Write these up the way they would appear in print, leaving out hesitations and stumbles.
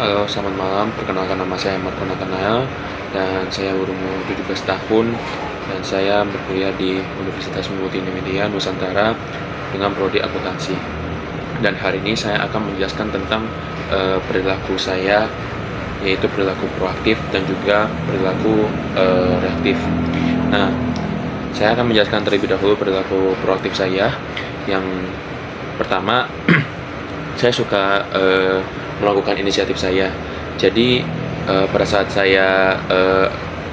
Halo, selamat malam. Perkenalkan, nama saya Marco Nathanael dan saya berumur 17 tahun dan saya berkuliah di Universitas Multimedia Nusantara dengan prodi akuntansi. Dan hari ini saya akan menjelaskan tentang perilaku saya, yaitu perilaku proaktif dan juga perilaku reaktif. Nah, saya akan menjelaskan terlebih dahulu perilaku proaktif saya. Yang pertama, saya suka melakukan inisiatif saya. Jadi pada saat saya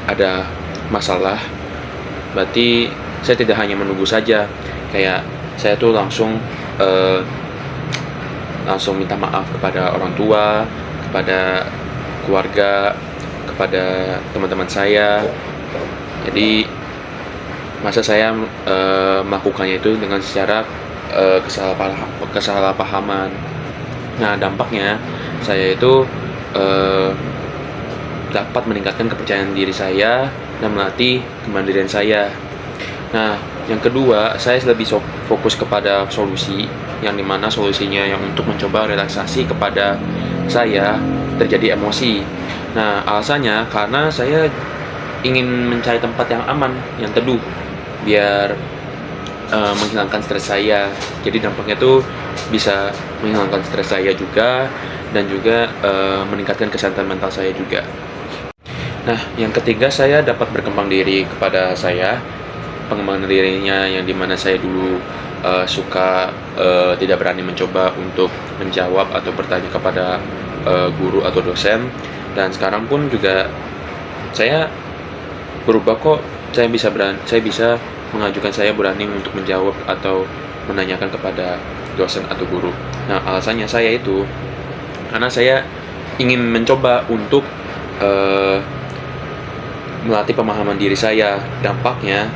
ada masalah, berarti saya tidak hanya menunggu saja. Kayak saya tuh langsung minta maaf kepada orang tua, kepada keluarga, kepada teman-teman saya. Jadi masa saya melakukannya itu dengan secara kesalahpahaman. Nah, dampaknya saya itu dapat meningkatkan kepercayaan diri saya dan melatih kemandirian saya. Nah, yang kedua, saya lebih fokus kepada solusi, yang dimana solusinya yang untuk mencoba relaksasi kepada saya terjadi emosi. Nah, alasannya karena saya ingin mencari tempat yang aman, yang teduh, biar menghilangkan stres saya. Jadi dampaknya tuh bisa menghilangkan stres saya juga dan juga meningkatkan kesehatan mental saya juga. Nah, yang ketiga, saya dapat berkembang diri kepada saya. Pengembangan dirinya yang dimana saya dulu suka tidak berani mencoba untuk menjawab atau bertanya kepada guru atau dosen, dan sekarang pun juga saya berubah kok. Saya bisa mengajukan saya berani untuk menjawab atau menanyakan kepada dosen atau guru. Nah, alasannya saya itu karena saya ingin mencoba untuk melatih pemahaman diri saya. Dampaknya,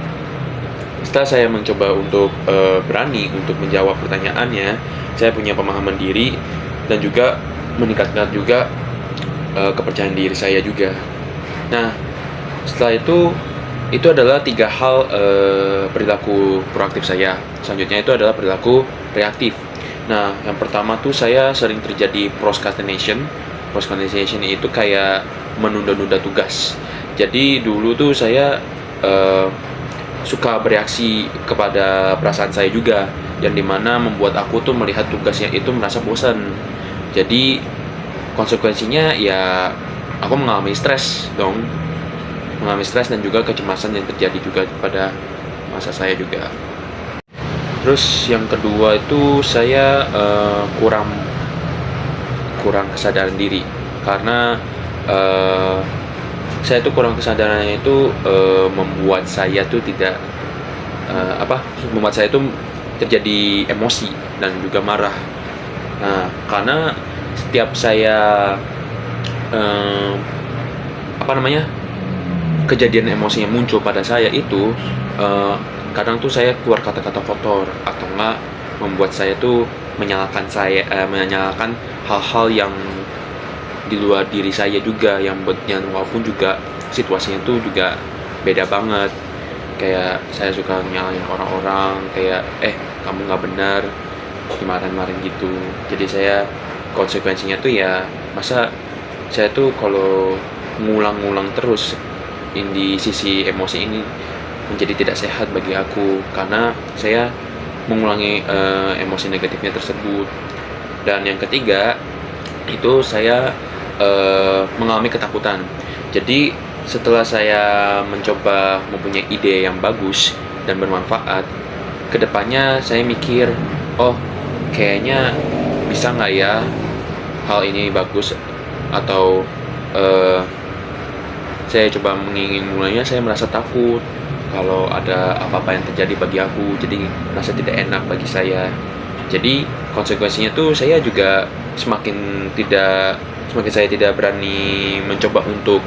setelah saya mencoba untuk berani untuk menjawab pertanyaannya, saya punya pemahaman diri dan juga meningkatkan juga kepercayaan diri saya juga. Nah, setelah itu adalah 3 hal perilaku proaktif saya. Selanjutnya itu adalah perilaku reaktif. Nah, yang pertama tuh saya sering terjadi procrastination. Procrastination itu kayak menunda-nunda tugas. Jadi dulu tuh saya suka bereaksi kepada perasaan saya juga, yang dimana membuat aku tuh melihat tugasnya itu merasa bosan. Jadi konsekuensinya ya aku mengalami stres dan juga kecemasan yang terjadi juga pada masa saya juga. Terus yang kedua itu saya kurang kesadaran diri, karena saya tuh kurang kesadarannya itu membuat saya tuh membuat saya tuh terjadi emosi dan juga marah. Nah, karena setiap saya kejadian emosi yang muncul pada saya itu kadang tuh saya keluar kata-kata kotor, atau enggak membuat saya tuh menyalahkan hal-hal yang di luar diri saya juga, yang walaupun juga situasinya tuh juga beda banget. Kayak saya suka nyalahin orang-orang, kayak kamu nggak benar, dimarahin gitu. Jadi saya konsekuensinya tuh ya, masa saya tuh kalau ngulang-ngulang terus di sisi emosi ini menjadi tidak sehat bagi aku, karena saya mengulangi emosi negatifnya tersebut. Dan yang ketiga itu saya mengalami ketakutan. Jadi setelah saya mencoba mempunyai ide yang bagus dan bermanfaat, kedepannya saya mikir, oh kayaknya bisa nggak ya hal ini bagus, atau saya coba mulainya, saya merasa takut kalau ada apa-apa yang terjadi bagi aku, jadi merasa tidak enak bagi saya. Jadi konsekuensinya tuh saya juga semakin saya tidak berani mencoba untuk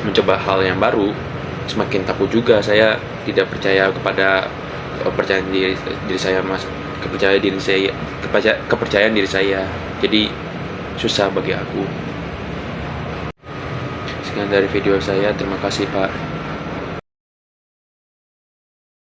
mencoba hal yang baru. Semakin takut juga saya tidak percaya kepada kepercayaan diri saya. Jadi susah bagi aku. Sekian dari video saya, terima kasih Pak.